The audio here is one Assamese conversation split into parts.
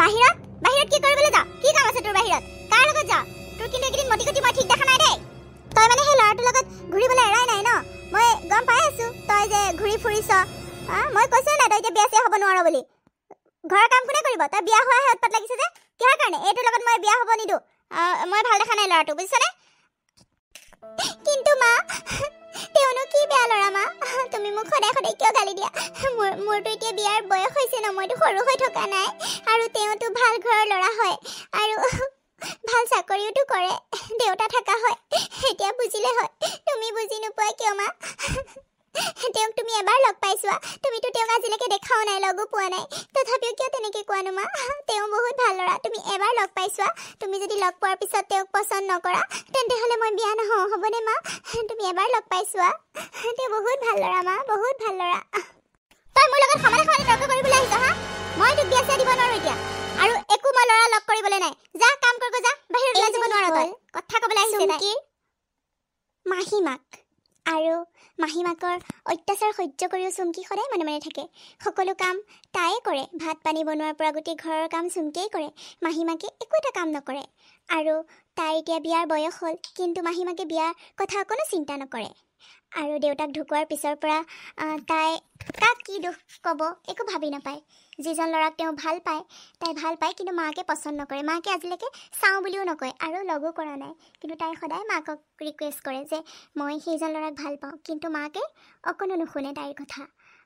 বাহিৰত বাহিৰত কি কৰিবলৈ যা কি কাম আছে তোৰ বাহিৰত কাৰ লগত যা তোৰ কিন্তু একদিন মতি গতি মই ঠিক দেখা নাই দেই তই মানে সেই ল'ৰাটোৰ লগত ঘূৰিবলৈ এৰাই নাই ন মই গম পাই আছো তই যে ঘূৰি ফুৰিছ মই কৈছো না তই এতিয়া বিয়া চিয়া হ'ব নোৱাৰ বুলি ঘৰৰ কাম কোনে কৰিব তই বিয়া হোৱাহে উৎপাত লাগিছে যে কিহৰ কাৰণে এইটোৰ লগত মই বিয়া হ'ব নিদো মই ভাল দেখা নাই ল'ৰাটো বুজিছনে কিন্তু মা তেওঁনো কি বেয়া ল'ৰা মা তুমি মোক সদায় সদায় কিয় গালি দিয়া মোৰতো এতিয়া বিয়াৰ বয়স হৈছে ন মইতো সৰু হৈ থকা নাই আৰু তেওঁতো ভাল ঘৰৰ ল'ৰা হয় আৰু ভাল চাকৰিওতো কৰে দেউতা থকা হয় এতিয়া বুজিলে হয় তুমি বুজি নোপোৱা কিয় মা তেওঁক তুমি এবাৰ লগ পাইছোৱা তুমিতো তেওঁক আজিলৈকে দেখাও নাই লগো পোৱা নাই তথাপিও কিয় তেনেকে কোৱানো মা তেওঁ বহুত ভাল ল'ৰা তুমি এবাৰ লগ পাইছোৱা তুমি যদি লগ পোৱাৰ পিছত তেওঁক পছন্দ নকৰা তেন্তে হ'লে মই বিয়া নহওঁ হ'বনে মা তুমি এবাৰ লগ পাইছোৱা তেওঁ বহুত ভাল ল'ৰা মা বহুত ভাল ল'ৰা তই মোৰ লগত সমানে সমানে তৰ্ক কৰিবলৈ আহিছ হা মই তোক বিয়া চিয়া দিব নোৱাৰো এতিয়া আৰু একো মই ল'ৰা লগ কৰিবলৈ নাই যা কাম কৰিব যা বাহিৰত ওলাই যাব নোৱাৰা তই কথা ক'বলৈ আহিছে তাই মাহীমাক আৰু মাহীমাকৰ অত্যাচাৰ সহ্য কৰিও চুমকি সদায় মনে মনে থাকে সকলো কাম তাইয়ে কৰে ভাত পানী বনোৱাৰ পৰা গোটেই ঘৰৰ কাম চুমকিয়েই কৰে মাহীমাকে একো এটা কাম নকৰে আৰু তাই এতিয়া বিয়াৰ বয়স হ'ল কিন্তু মাহীমাকে বিয়াৰ কথা অকণো চিন্তা নকৰে আৰু দেউতাক ঢুকোৱাৰ পিছৰ পৰা তাই কাক কি দুখ ক'ব একো ভাবি নাপায় যিজন ল'ৰাক তেওঁ ভাল পায় তাই ভাল পায় কিন্তু মাকে পচন্দ নকৰে মাকে আজিলৈকে চাওঁ বুলিও নকয় আৰু লগো কৰা নাই কিন্তু তাই সদায় মাকক ৰিকুৱেষ্ট কৰে যে মই সেইজন ল'ৰাক ভাল পাওঁ কিন্তু মাকে অকণো নুশুনে তাইৰ কথা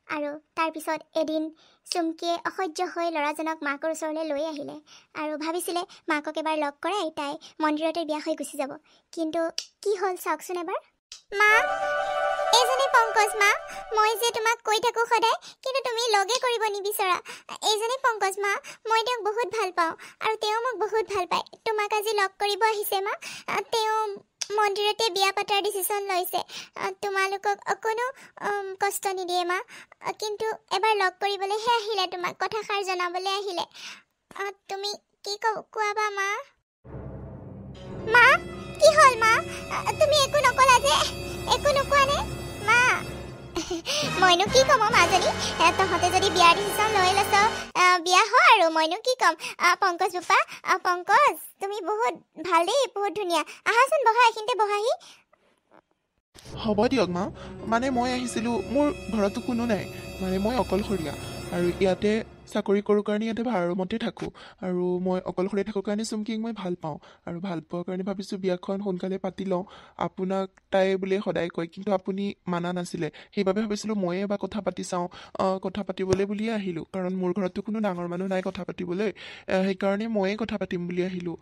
আৰু তাৰপিছত এদিন চুমকিয়ে অসহ্য হৈ ল'ৰাজনক মাকৰ ওচৰলৈ লৈ আহিলে আৰু ভাবিছিলে মাকক এবাৰ লগ কৰাই তাই মন্দিৰতে বিয়া হৈ গুচি যাব কিন্তু কি হ'ল চাওকচোন এবাৰ মা এইজনী পংকজ মা মই যে তোমাক কৈ থাকোঁ সদায় কিন্তু তুমি লগে কৰিব নিবিচৰা এইজনী পংকজ মা মই তেওঁক বহুত ভাল পাওঁ আৰু তেওঁ মোক বহুত ভাল পায় তোমাক আজি লগ কৰিব আহিছে মা তেওঁ মন্দিৰতে বিয়া পাতাৰ ডিচিশ্যন লৈছে তোমালোকক অকণো কষ্ট নিদিয়ে মা কিন্তু এবাৰ লগ কৰিবলৈহে আহিলে তোমাক কথাষাৰ জনাবলৈ আহিলে তুমি কি কোৱাবা মা মা কি হ'ল মা তুমি একো নকলা যে একো নোকোৱানে মা মইনো কি ক'ম মাজনী তহঁতে যদি বিয়াৰ ডিচিশ্যন লৈ লৈছ বিয়া হয় আৰু মইনো কি ক'ম পংকজ বোপা পংকজ তুমি বহুত ভাল দেই বহুত ধুনীয়া আহাচোন বহা এইখিনিতে বহাহি হ'ব দিয়ক মা মানে মই আহিছিলোঁ মোৰ ঘৰতো কোনো নাই মানে মই অকলশৰীয়া আৰু ইয়াতে চাকৰি কৰোঁ কাৰণে ইয়াতে ভাড়া ৰুমতে থাকোঁ আৰু মই অকলশৰে থাকোঁ কাৰণে চুমকিক মই ভাল পাওঁ আৰু ভাল পোৱাৰ কাৰণে ভাবিছোঁ বিয়াখন সোনকালে পাতি লওঁ আপোনাক তাই বোলে সদায় কয় কিন্তু আপুনি মানা নাছিলে সেইবাবে ভাবিছিলোঁ ময়ে এবাৰ কথা পাতি চাওঁ কথা পাতিবলৈ বুলিয়ে আহিলোঁ কাৰণ মোৰ ঘৰততো কোনো ডাঙৰ মানুহ নাই কথা পাতিবলৈ সেইকাৰণে ময়ে কথা পাতিম বুলি আহিলোঁ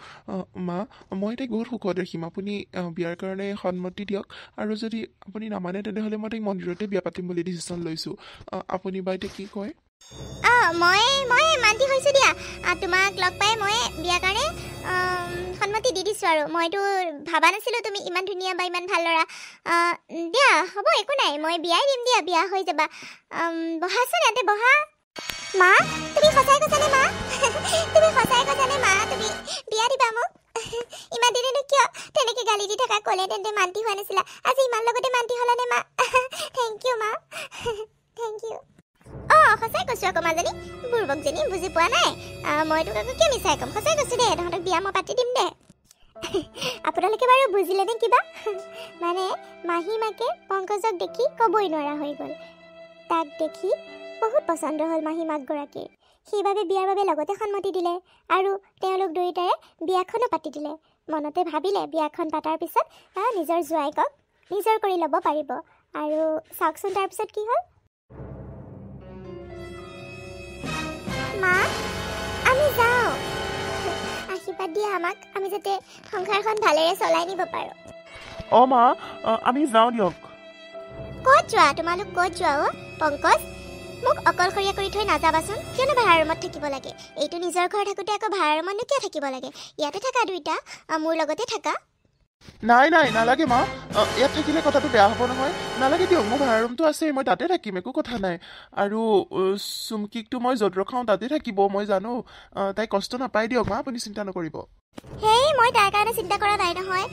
মা মই তাইক বহুত সুখত ৰাখিম আপুনি বিয়াৰ কাৰণে সন্মতি দিয়ক আৰু যদি আপুনি নামানে তেনেহ'লে মই তাইক মন্দিৰতে বিয়া পাতিম বুলি ডিচিশ্যন লৈছোঁ আপুনি বা এতিয়া কি কয় মই মান্তি হৈছোঁ দিয়া তোমাক লগ পাই মই বিয়াৰ কাৰণে সন্মতি দি দিছোঁ আৰু মইতো ভাবা নাছিলোঁ তুমি ইমান ধুনীয়া বা ইমান ভাল ল'ৰা দিয়া হ'ব একো নাই মই বিয়াই দিম দিয়া বিয়া হৈ যাবা বহাচোন ইয়াতে বহা মা তুমি সঁচাই কৈছানে মা তুমি সঁচাই কৈছানে মা তুমি বিয়া দিবা মোক ইমান দিনেনো কিয় তেনেকৈ গালি দি থকা ক'লে তেন্তে মান্তি হোৱা নাছিলা আজি ইমান লগতে মান্তি হ'লানে মা থেংক ইউ মা থেংক ইউ সঁচাই কৈছোঁ আকৌ মাজনী বুৰ্বকজনী বুজি পোৱা নাই মই তোক আকৌ কিয় মিছাই ক'ম সঁচাই কৈছোঁ দে তহঁতক বিয়া মই পাতি দিম দে আপোনালোকে বাৰু বুজিলেনে কিবা মানে মাহীমাকে পংকজক দেখি ক'বই নোৱাৰা হৈ গ'ল তাক দেখি বহুত পচন্দ হ'ল মাহীমাকগৰাকীৰ সেইবাবে বিয়াৰ বাবে লগতে সন্মতি দিলে আৰু তেওঁলোক দুয়োটাৰে বিয়াখনো পাতি দিলে মনতে ভাবিলে বিয়াখন পাতাৰ পিছত নিজৰ জোৱাইকক নিজৰ কৰি ল'ব পাৰিব আৰু চাওকচোন তাৰপিছত কি হ'ল মা আমি যাওঁ আশীৰ্বাদ দিয়া আমাক আমি যাতে সংসাৰখন ভালেৰে চলাই নিব পাৰোঁ মা আমি যাওঁ দিয়ক ক'ত যোৱা তোমালোক ক'ত যোৱা পংকজ মোক অকলশৰীয়া কৰি থৈ নাযাবাচোন কিয়নো ভাড়া ৰুমত থাকিব লাগে এইটো নিজৰ ঘৰ থাকোঁতে আকৌ ভাড়া ৰুমতনো কিয় থাকিব লাগে ইয়াতে থাকা দুইটা মোৰ লগতে থাকা নাই নাই নালাগে মা ইয়াত থাকিলে কথাটো বেয়া হ'ব নহয় নালাগে দিয়ক মোৰ ভাড়া ৰুমটো আছে মই তাতে থাকিম একো কথা নাই আৰু চুমকিকটো মই য'ত ৰখাওঁ তাতে থাকিব মই জানো তাই কষ্ট নাপায় দিয়ক মা আপুনি চিন্তা নকৰিব হেই মই তাৰ কাৰণে চিন্তা কৰা নাই নহয়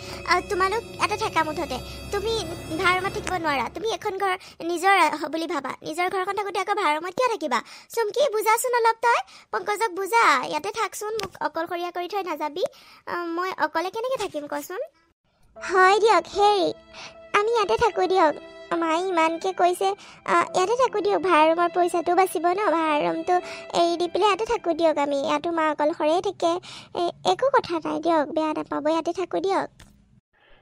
তোমালোক ইয়াতে থাকা মুঠতে তুমি ভাড়া ৰুমত থাকিব নোৱাৰা তুমি এখন ঘৰ নিজৰ বুলি ভাবা নিজৰ ঘৰখন থাকোঁতে আকৌ ভাড়া ৰুমত কিয় থাকিবা চুমকি বুজাচোন অলপ তই পংকজক বুজা ইয়াতে থাকচোন মোক অকলশৰীয়া কৰি থৈ নাযাবি মই অকলে কেনেকৈ থাকিম কচোন হয় দিয়ক হেৰি আমি ইয়াতে থাকোঁ দিয়ক মায়ে ইমানকৈ কৈছে ইয়াতে থাকোঁ দিয়ক ভাড়া ৰুমৰ পইচাটো বাচিব ন ভাড়া ৰুমটো এৰি দি পেলাই ইয়াতে থাকোঁ দিয়ক আমি ইয়াতো মা অকলশৰেই থাকে একো কথা নাই দিয়ক বেয়া নাপাব ইয়াতে থাকোঁ দিয়ক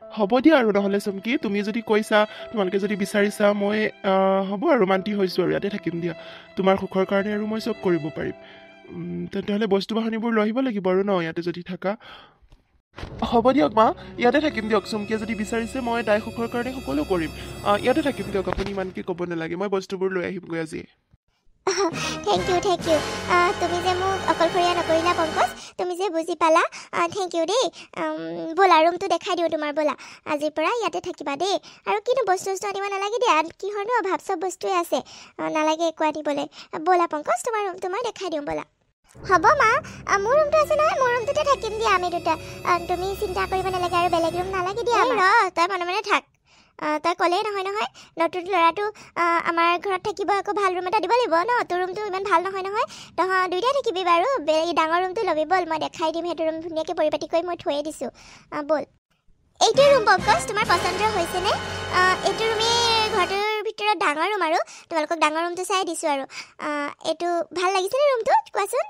হ'ব দিয়া আৰু নহ'লে চুমকি তুমি যদি কৈছা তোমালোকে যদি বিচাৰিছা মই হ'ব আৰু মান্তি হৈছোঁ আৰু ইয়াতে থাকিম দিয়া তোমাৰ সুখৰ কাৰণে আৰু মই চব কৰিব পাৰিম তেতিয়াহ'লে বস্তু বাহনিবোৰ লৈ আহিব লাগিব আৰু ন ইয়াতে যদি থাকা হ'ব দিয়ক মা ইয়াতে থাকিম দিয়ক চুমকিয়ে যদি বিচাৰিছে মই তাই সুখৰ কাৰণে সকলো কৰিম ইয়াতে থাকিম দিয়ক আপুনি ইমানকৈ ক'ব নালাগে মই বস্তুবোৰ লৈ আহিমগৈ আজি থেংক ইউ তুমি যে মোক অকলশৰীয়া নকৰিলা পংকজ তুমি যে বুজি পালা থেংক ইউ দেই ব'লা ৰুমটো দেখাই দিওঁ তোমাৰ ব'লা আজিৰ পৰা ইয়াতে থাকিবা দেই আৰু কিন্তু বস্তু আনিব নালাগে দেই কিহৰনো অভাৱ চব বস্তুৱে আছে নালাগে একো আনিবলৈ ব'লা পংকজ তোমাৰ ৰুমটো মই দেখাই দিওঁ ব'লা হ'ব মা মোৰ ৰুমটো আছে নহয় মোৰ ৰুমটোতে থাকিম দিয়া আমি দুটা তুমি চিন্তা কৰিব নালাগে আৰু বেলেগ ৰুম নালাগে দিয়া তই মনে মনে থাক তই ক'লেই নহয় নতুন ল'ৰাটো আমাৰ ঘৰত থাকিব আকৌ ভাল ৰুম এটা দিব লাগিব ন তোৰ ৰুমটো ইমান ভাল নহয় দুইটাই থাকিবি বাৰু ডাঙৰ ৰুমটো ল'বি ব'ল মই দেখাই দিম সেইটো ৰুম ধুনীয়াকৈ পৰিপাটি কৰি মই থৈয়ে দিছোঁ ব'ল এইটো ৰুম পংকজ তোমাৰ পচন্দ হৈছেনে এইটো ৰুমেই ঘৰটোৰ ভিতৰত ডাঙৰ ৰুম আৰু তোমালোকক ডাঙৰ ৰুমটো চাই দিছোঁ আৰু এইটো ভাল লাগিছেনে ৰুমটো কোৱাচোন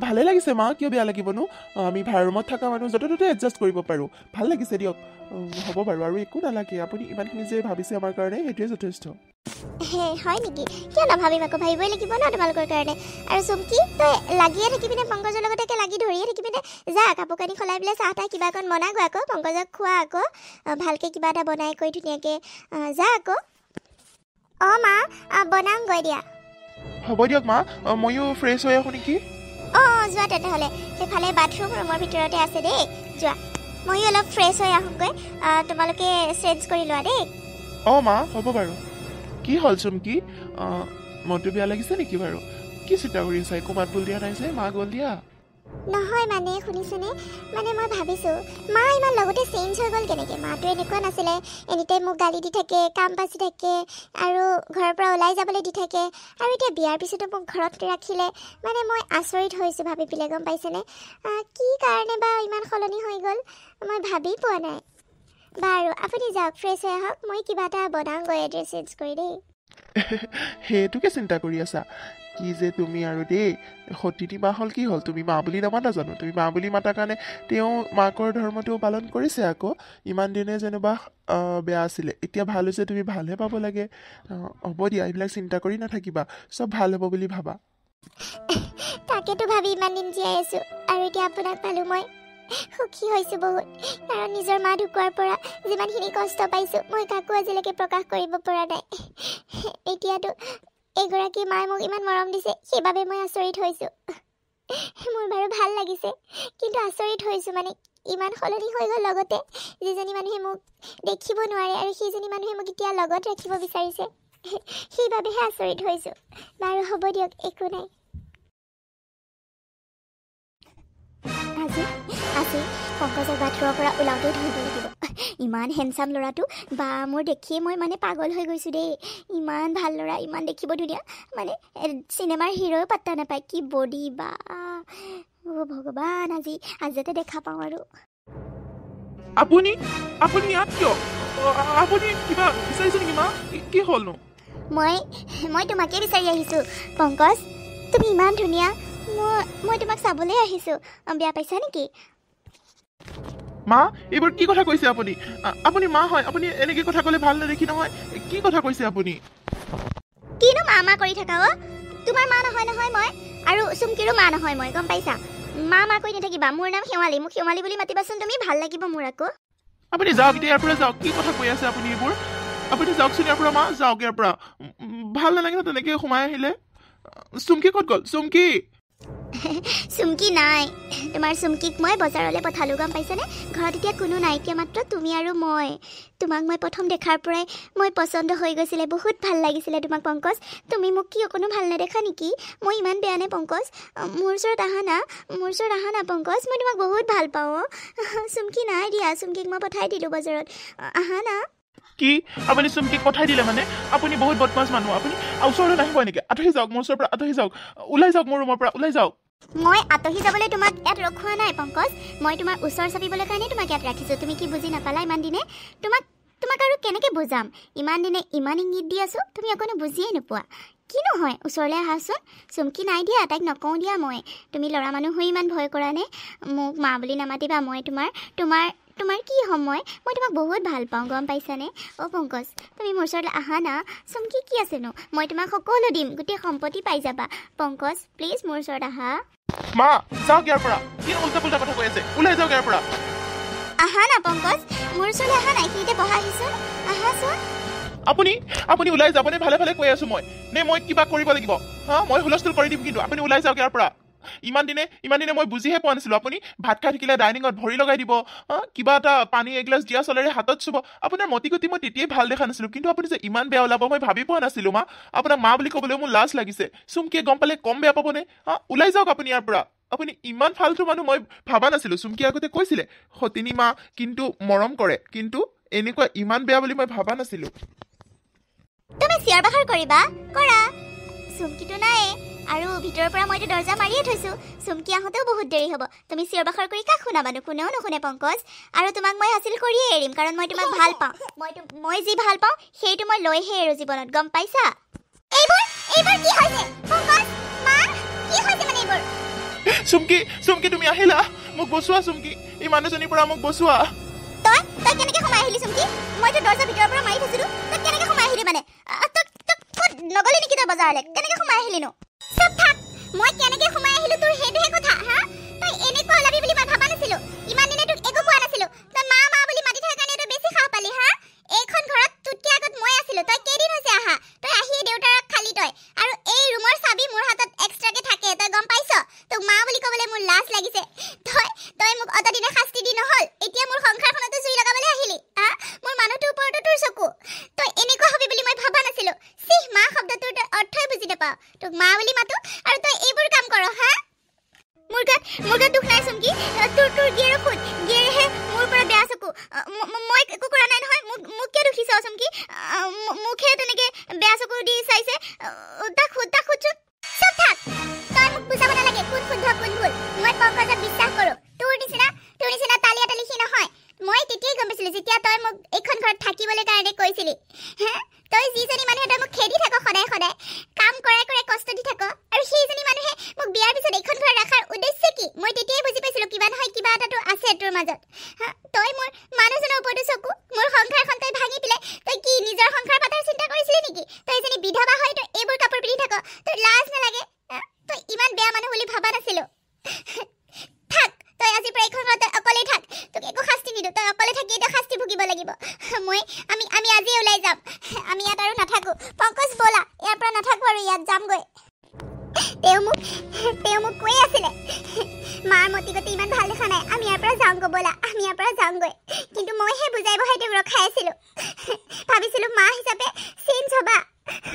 ভালে লাগিছে মা কিয় বেয়া লাগিবনো আমি ভাড়া ৰুমত থকা মানুহ য'তে ত'তে এডজাষ্ট কৰিব পাৰোঁ ভাল লাগিছে দিয়ক হ'ব বাৰু আৰু একো নালাগে আপুনি ইমানখিনি যে ভাবিছে আমাৰ কাৰণে সেইটোৱে যথেষ্ট হয় নেকি কিয় নাভাবিম আকৌ ভাবিবই লাগিব ন তোমালোকৰ কাৰণে আৰু চুমকি তই লাগিয়ে থাকিবিনে পংকজৰ লগতে লাগি ধৰিয়ে থাকিবিনে যা কাপোৰ কানি সলাই পেলাই চাহ তাহ কিবা অকণ বনাগৈ আকৌ পংকজক খোৱা আকৌ ভালকৈ কিবা এটা বনাই কৰি ধুনীয়াকৈ যা আকৌ মা বনাওঁগৈ দিয়া হ'ব দিয়ক মা ময়ো ফ্ৰেছ হৈ আহোঁ নেকি যোৱা তেতিয়াহ'লে সেইফালে বাথৰুম ৰুমৰ ভিতৰতে আছে দেই যোৱা ময়ো অলপ ফ্ৰেছ হৈ আহোঁগৈ তোমালোকে চেঞ্জ কৰি লোৱা দেই মা হ'ব বাৰু কি হ'ল চুমকি মনটো বেয়া লাগিছে নেকি বাৰু কি চিন্তা কৰি আছা একো মাত বোল দিয়া নাই যে মা গ'ল দিয়া নহয় মানে শুনিছেনে মানে মই ভাবিছোঁ মা ইমান লগতে চেঞ্জ হৈ গ'ল কেনেকৈ মাটো এনেকুৱা নাছিলে এনিটাইম মোক গালি দি থাকে কাম বাচি থাকে আৰু ঘৰৰ পৰা ওলাই যাবলৈ দি থাকে আৰু এতিয়া বিয়াৰ পিছতো মোক ঘৰত ৰাখিলে মানে মই আচৰিত হৈছোঁ ভাবি পেলাই গম পাইছেনে কি কাৰণে বা ইমান সলনি হৈ গ'ল মই ভাবি পোৱা নাই বাৰু আপুনি যাওক ফ্ৰেছ হৈ আহক মই কিবা এটা বনাওঁগৈ এড্ৰেছ চেঞ্জ কৰি দেই সেইটোকে চিন্তা কৰি আছা কি যে তুমি আৰু দেই সতীনী মা হ'ল কি হ'ল তুমি মা বুলি নামাতা জানো তুমি মা বুলি মাতাৰ কাৰণে তেওঁ মাকৰ ধৰ্মটো পালন কৰিছে আকৌ ইমান দিনে যেনিবা বেয়া আছিলে এতিয়া ভাল হৈছে তুমি ভালহে পাব লাগে হ'ব দিয়া এইবিলাক চিন্তা কৰি নাথাকিবা চব ভাল হ'ব বুলি ভাবা তাকেতো ভাবি ইমান দিন জীয়াই আছোঁ আৰু এতিয়া আপোনাক পালোঁ মই সুখী হৈছোঁ বহুত কাৰণ নিজৰ মা ঢুকোৱাৰ পৰা যিমানখিনি কষ্ট পাইছোঁ মই কাকো আজিলৈকে প্ৰকাশ কৰিব পৰা নাই এতিয়াতো এগৰাকী মায়ে মোক ইমান মৰম দিছে সেইবাবে মই আচৰিত হৈছোঁ মোৰ বাৰু ভাল লাগিছে কিন্তু আচৰিত হৈছোঁ মানে ইমান সলনি হৈ গ'ল লগতে যিজনী মানুহে মোক দেখিব নোৱাৰে আৰু সেইজনী মানুহে মোক এতিয়া লগত ৰাখিব বিচাৰিছে সেইবাবেহে আচৰিত হৈছোঁ বাৰু হ'ব দিয়ক একো নাই আজি পংকজক বাথৰুমৰ পৰা ওলাওঁতেই ধৰিব লাগিব ইমান হেণ্ডচাম ল'ৰাটো বা মোৰ দেখিয়ে মই মানে পাগল হৈ গৈছোঁ দেই ইমান ভাল ল'ৰা ইমান দেখিব ধুনীয়া মানে চিনেমাৰ হিৰোও পাত্তা নাপায় কি বডি বা ভগৱান আজি যাতে দেখা পাওঁ আৰু আপুনি ইয়াত কিয় আপুনি কিবা বিচাৰিছে নেকি মা কি হ'লনো মই তোমাকে বিচাৰি আহিছোঁ পংকজ তুমি ইমান ধুনীয়া মই তোমাক চাবলৈ আহিছোঁ বেয়া পাইছা নেকি মা এইবোৰ কি কথা কৈছে আপুনি মা হয় আপুনি এনেকৈ কথা ক'লে ভাল নেদেখি নহয় কি কথা কৈছে আপুনি কিনো মা কৰি থাকা তোমাৰ মা নহয় মই আৰু চুমকিৰো মা নহয় মই গম পাইছা মা কৈ নাথাকিবা মোৰ নাম শেৱালী মোক শেৱালী বুলি মাতিবাচোন তুমি ভাল লাগিব মোৰ আকৌ আপুনি যাওক এতিয়া ইয়াৰ পৰা যাওক কি কথা কৈ আছে আপুনি এইবোৰ আপুনি যাওকচোন ইয়াৰ পৰা মা যাওক ইয়াৰ পৰা ভাল নালাগে ন তেনেকৈ সোমাই আহিলে চুমকি ক'ত গ'ল চুমকি চুমকি নাই তোমাৰ চুমকিক মই বজাৰলৈ পঠালোঁ গম পাইছানে ঘৰত এতিয়া কোনো নাই এতিয়া মাত্ৰ তুমি আৰু মই তোমাক মই প্ৰথম দেখাৰ পৰাই মই পচন্দ হৈ গৈছিলে বহুত ভাল লাগিছিলে তোমাক পংকজ তুমি মোক কি অকণো ভাল নেদেখা নেকি মই ইমান বেয়া নে পংকজ মোৰ ওচৰত আহা না পংকজ মই তোমাক বহুত ভাল পাওঁ চুমকি নাই দিয়া চুমকিক মই পঠাই দিলোঁ বজাৰত আহা না কি আপুনি চুমকিক পঠাই দিলে মানে আপুনি বহুত বদমাছ মানুহ আপুনি ওচৰলৈ নাহিব নেকি আঁতৰি যাওক মোৰ ওচৰৰ পৰা আঁতৰি যাওক ওলাই যাওক মোৰ ৰুমৰ পৰা ওলাই যাওক মই আঁতহি যাবলৈ তোমাক ইয়াত ৰখোৱা নাই পংকজ মই তোমাৰ ওচৰ চাপিবলৈ কাৰণে তোমাক ইয়াত ৰাখিছোঁ তুমি কি বুজি নাপালা ইমান দিনে তোমাক আৰু কেনেকৈ বুজাম ইমান দিনে ইমান ইংগিত দি আছোঁ তুমি অকণো বুজিয়েই নোপোৱা কি নহয় ওচৰলৈ আহাচোন চুমকি নাই দিয়া তাইক নকওঁ দিয়া মই তুমি ল'ৰা মানুহ হৈ ইমান ভয় কৰা নে মোক মা বুলি নামাতিবা মই তোমাৰ কি সময় মই তোমাক বহুত ভাল পাওঁ গম পাইছানে অ' পংকজ তুমি মোৰ ওচৰলৈ আহা না চুমকি কি আছেনো মই তোমাক সকলো দিম গোটেই সম্পত্তি পাই যাবা পংকজ প্লিজ মোৰ ওচৰত আহা মা যাওক ইয়াৰ পৰা কি উল্টা পুল্টা কথা কৈ আছে ওলাই যাওক ইয়াৰ পৰা আহা না পংকজ মোৰ ওচৰলৈ আহা নাই সেইতে বহাহিচোন আহাচোন আপুনি ওলাই যাবনে ভালে ভালে কৈ আছো মই মই কিবা কৰিব লাগিব হা মই হুলস্থুল কৰি দিম কিন্তু আপুনি ওলাই যাওক ইয়াৰ পৰা ইমান দিনে মই বুজিহে পোৱা নাছিলো আপুনি ভাত খাই থাকিলে ডাইনিঙত ভৰি লগাই দিব কিবা এটা পানী এগিলাছ দিয়া চলেৰে হাতত চুব আপোনাৰ মতি গতি মই তেতিয়াই ভাল দেখা নাছিলো কিন্তু আপুনি যে ইমান বেয়া ওলাব মই ভাবি পোৱা নাছিলো মা আপোনাক মা বুলি ক'বলৈ মোৰ লাজ লাগিছে চুমকিয়ে গম পালে কম বেয়া পাবনে ওলাই যাওক আপুনি ইয়াৰ পৰা আপুনি ইমান ফাল্টু মানুহ মই ভাবা নাছিলো চুমকি আগতে কৈছিলে সতিনী মা কিন্তু মৰম কৰে কিন্তু এনেকুৱা ইমান বেয়া বুলি মই ভাবা নাছিলো তুমি চিঞৰ বাখৰ কৰিবা কৰা চুমকিটো নাই আৰু ভিতৰৰ পৰা মইতো দৰ্জা মাৰিয়ে থৈছোঁ চুমকি আহোঁতেও বহুত দেৰি হ'ব তুমি চিঞৰ বাখৰ কৰি কাক শুনাবানো কোনেও নুশুনে পংকজ আৰু তোমাক মই হাচিল কৰিয়ে এৰিম কাৰণ মই তোমাক ভাল পাওঁ মই যি ভাল পাওঁ সেইটো মই লৈহে এৰো জীৱনত গম পাইছা এইবোৰ কি হৈছে পংকজ মা কি হৈছে মানে এইবোৰ চুমকি তুমি আহিলা মোক বচোৱা চুমকি এই মানুহজনীৰ পৰা মোক বচোৱা তই কেনেকৈ সোমাই আহিলি চুমকি মইতো দৰ্জা ভিতৰৰ পৰা মাৰি থৈছিলোঁ তই কেনেকৈ সোমাই আহিলি মানে নগলি নেকি তই বজাৰলৈ কেনেকৈ সোমাই আহিলিনো চুপ থাক মই কেনেকৈ সোমাই আহিলোঁ তোৰ সেইটোহে কথা হা তই এনেকুৱা ওলাবি বুলি মই ভাবা নাছিলোঁ ইমান দিনে তোক একো কোৱা নাছিলোঁ তই মা বুলি মাতি থকাৰ কাৰণে তই বেছি সাহ পালি হা এইখন ঘৰত তোতকৈ আগত মই আছিলোঁ তই কেইদিন হৈছে আহা তই আহিয়ে দেউতাৰক খালি তই আৰু এই ৰুমৰ চাবি মোৰ হাতত এক্সট্ৰাকৈ থাকে তই গম পাইছ তোক মা বুলি ক'বলৈ মোৰ লাজ লাগিছে তই মোক অতদিনে শাস্তি দি নহ'ল এতিয়া মোৰ সংসাৰখনতো জুই লগাবলৈ আহিলি হা মোৰ মানুহটোৰ ওপৰতো তোৰ চকু তই এনেকুৱা হবি বুলি মই ভাবা নাছিলোঁ চিহ মা শব্দটোৰ তই অৰ্থই বুজি নাপাওঁ তোক মা বুলি মাতো আৰু তই এইবোৰ কাম কৰ হা মোৰ গাত দুখ নাই চুমকি তোৰ গিয়েৰ খুদ গিয়েৰেহে মোৰ পৰা বেয়া চকু মই একো কৰা নাই নহয় মোক কিয় দুখিছ চুমকি মুখে তেনেকৈ বেয়া চকু দি চাইছে তাক সুধচোন চুপ থাক তই মোক বুজাব নালাগে কোন শুদ্ধ কোন ভুল মই পংকজক বিশ্বাস কৰোঁ তোৰ নিচিনা তালিয়া সি নহয় মই তেতিয়াই গম পাইছিলোঁ যেতিয়া তই মোক এইখন ঘৰত থাকিবলৈ কাৰণে কৈছিলি হে তই যিজনী মানুহে তই মোক খেদি থাক সদায় কাম কৰাই কষ্ট দি থাক আৰু সেইজনী মানুহে মোক বিয়াৰ পিছত এইখন ঘৰত ৰখাৰ উদ্দেশ্য কি মই তেতিয়াই বুজি পাইছিলোঁ কিবা নহয় কিবা এটাতো আছে তোৰ মাজত তই মোৰ মানুহজনৰ ওপৰতো চকু মোৰ সংসাৰখন তই ভাঙি পেলাই তই কি নিজৰ সংসাৰ পাতাৰ চিন্তা কৰিছিলি নেকি তই এজনী বিধৱা হয় তই এইবোৰ কাপোৰ পিন্ধি থাক তোৰ লাজ নালাগে তই ইমান বেয়া মানুহ বুলি ভাবা নাছিলোঁ থাক তই আজিৰ পৰা এইখন ঘৰত অকলেই থাক তোক একো শাস্তি নিদিওঁ তই অকলে থাকি তই শাস্তি ভুগিব লাগিব আমি আজিয়ে ওলাই যাম আমি ইয়াত আৰু নাথাকোঁ পংকজ ব'লা ইয়াৰ পৰা নাথাকোঁ আৰু ইয়াত যামগৈ তেওঁ মোক কৈ আছিলে মাৰ মতি গতি ইমান ভাল দেখা নাই আমি ইয়াৰ পৰা যাওঁগৈ ব'লা আমি ইয়াৰ পৰা যাওঁগৈ কিন্তু মইহে বুজাই বহাই তেওঁক ৰখাই আছিলোঁ ভাবিছিলোঁ মা হিচাপে চেঞ্জ হ'বা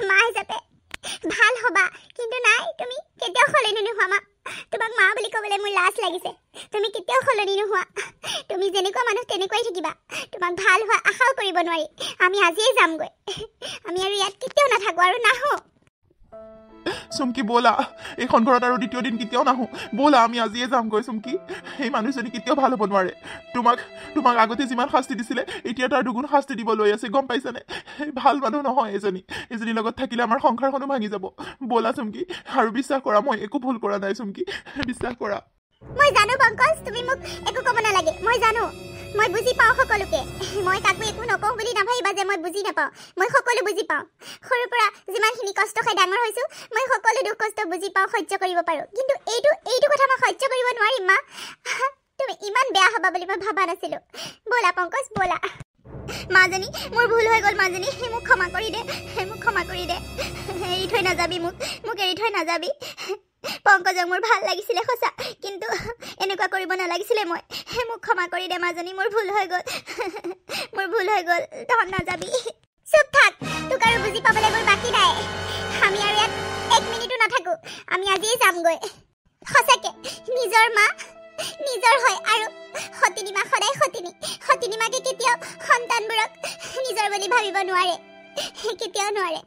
মা হিচাপে ভাল হ'বা কিন্তু নাই তুমি কেতিয়াও সলনি নোহোৱা মা তোমাক মা বুলি ক'বলৈ মোৰ লাজ লাগিছে তুমি কেতিয়াও সলনি নোহোৱা তুমি যেনেকুৱা মানুহ তেনেকুৱাই থাকিবা তোমাক ভাল হোৱা আশাও কৰিব নোৱাৰি আমি আজিয়ে যামগৈ আমি আৰু ইয়াত কেতিয়াও নাথাকোঁ আৰু নাহোঁ চুমকি ব'লা এইখন ঘৰত আৰু দ্বিতীয় দিন কেতিয়াও নাহোঁ ব'লা আমি আজিয়ে যামগৈ চুমকি সেই মানুহজনী কেতিয়াও ভাল হ'ব নোৱাৰে তোমাক আগতে যিমান শাস্তি দিছিলে এতিয়া তাৰ দুগুণ শাস্তি দিব লৈ আছে গম পাইছানে ভাল মানুহ নহয় এজনীৰ লগত থাকিলে আমাৰ সংসাৰখনো ভাঙি যাব ব'লা চুমকি আৰু বিশ্বাস কৰা মই একো ভুল কৰা নাই চুমকি বিশ্বাস কৰা মই জানো পংকজ তুমি মোক একো ক'ব নালাগে মই জানো মই বুজি পাওঁ সকলোকে মই কাকো একো নকওঁ বুলি নাভাবিবা যে মই বুজি নাপাওঁ মই সকলো বুজি পাওঁ সৰুৰ পৰা যিমানখিনি কষ্ট খাই ডাঙৰ হৈছোঁ মই সকলো দুখ কষ্ট বুজি পাওঁ সহ্য কৰিব পাৰোঁ কিন্তু এইটো কথা মই সহ্য কৰিব নোৱাৰিম মা তুমি ইমান বেয়া হ'বা বুলি মই ভাবা নাছিলোঁ ব'লা পংকজ ব'লা মাজনী মোৰ ভুল হৈ গ'ল মাজনী মোক ক্ষমা কৰি দে এৰি থৈ নাযাবি মোক এৰি থৈ নাযাবি পংকজক মোৰ ভাল লাগিছিলে সঁচা, কিন্তু এনেকুৱা কৰিব নালাগিছিলে মই। মোক ক্ষমা কৰি দে মাজনী, মোৰ ভুল হৈ গ'ল, মোৰ ভুল হৈ গ'ল। তহঁত নাযাবি। চুপ থাক, তোক আৰু বুজি পাবলৈ মোৰ বাকী নাই। আমি আৰু ইয়াত 1 মিনিটো নাথাকো, আমি আজিয়ে যামগৈ। সঁচাকে নিজৰ মা নিজৰ হয়, আৰু সতিনী মা সদায় সতিনী। সতিনী মাকে কেতিয়াও সন্তানবোৰক নিজৰ বুলি ভাবিব নোৱাৰে, কেতিয়াও নোৱাৰে।